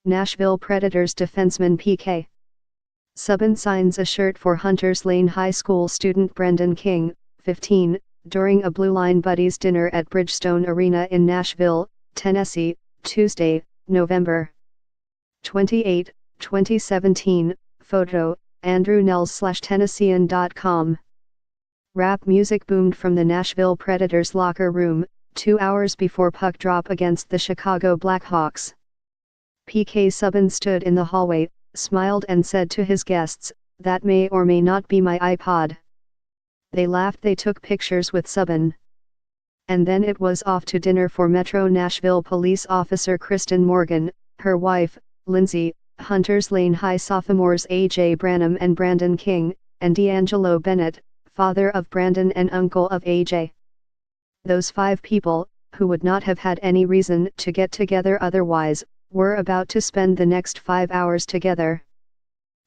Nashville Predators defenseman PK Subban signs a shirt for Hunters Lane High School student Brendan King, 15, during a Blue Line Buddies dinner at Bridgestone Arena in Nashville, Tennessee, Tuesday, November 28, 2017, photo, Andrew Nels/Tennessean.com. Rap music boomed from the Nashville Predators locker room, 2 hours before puck drop against the Chicago Blackhawks. PK Subban stood in the hallway, smiled and said to his guests, "That may or may not be my iPod." They laughed. They took pictures with Subban. And then it was off to dinner for Metro Nashville police officer Kristen Morgan, her wife, Lindsay, Hunters Lane High sophomores AJ Branham and Brandon King, and D'Angelo Bennett, father of Brandon and uncle of AJ. Those 5 people, who would not have had any reason to get together otherwise, were about to spend the next 5 hours together.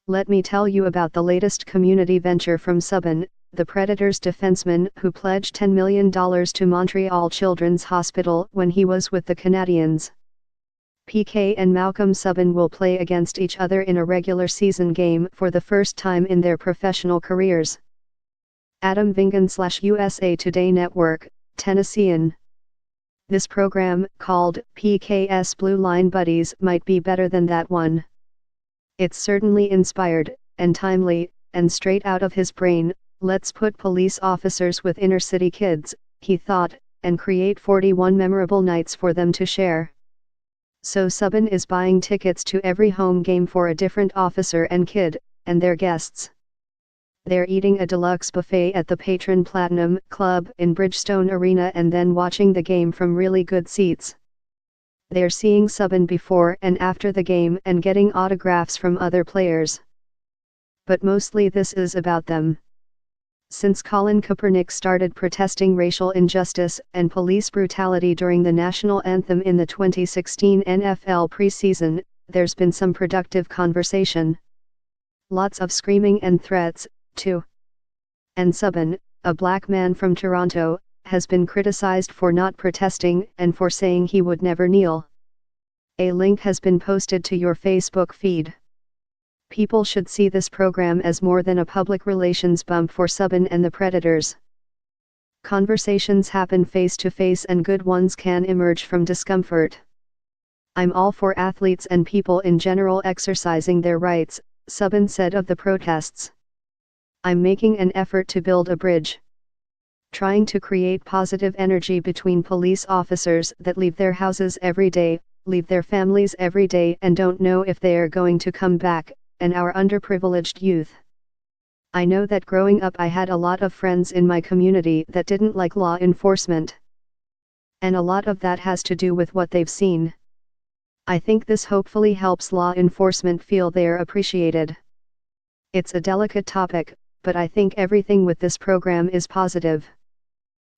Let me tell you about the latest community venture from Subban, the Predators defenseman who pledged $10 million to Montreal Children's Hospital when he was with the Canadiens. PK and Malcolm Subban will play against each other in a regular season game for the first time in their professional careers. Adam Vingan/USA Today Network, Tennessean. This program, called PK's Blue Line Buddies, might be better than that one. It's certainly inspired, and timely, and straight out of his brain. Let's put police officers with inner city kids, he thought, and create 41 memorable nights for them to share. So Subban is buying tickets to every home game for a different officer and kid, and their guests. They're eating a deluxe buffet at the Patron Platinum Club in Bridgestone Arena and then watching the game from really good seats. They're seeing Subban before and after the game and getting autographs from other players. But mostly this is about them. Since Colin Kaepernick started protesting racial injustice and police brutality during the national anthem in the 2016 NFL preseason, there's been some productive conversation. Lots of screaming and threats, too. And Subban, a black man from Toronto, has been criticized for not protesting and for saying he would never kneel. A link has been posted to your Facebook feed. People should see this program as more than a public relations bump for Subban and the Predators. Conversations happen face to face and good ones can emerge from discomfort. I'm all for athletes and people in general exercising their rights, Subban said of the protests. I'm making an effort to build a bridge. Trying to create positive energy between police officers that leave their houses every day, leave their families every day and don't know if they are going to come back, and our underprivileged youth. I know that growing up I had a lot of friends in my community that didn't like law enforcement. And a lot of that has to do with what they've seen. I think this hopefully helps law enforcement feel they're appreciated. It's a delicate topic, but I think everything with this program is positive.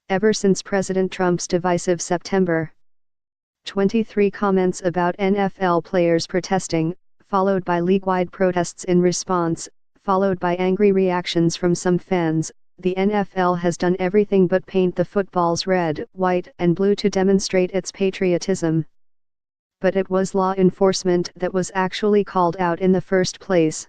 Ever since President Trump's divisive September 23 comments about NFL players protesting, followed by league-wide protests in response, followed by angry reactions from some fans, the NFL has done everything but paint the footballs red, white, and blue to demonstrate its patriotism. But it was law enforcement that was actually called out in the first place.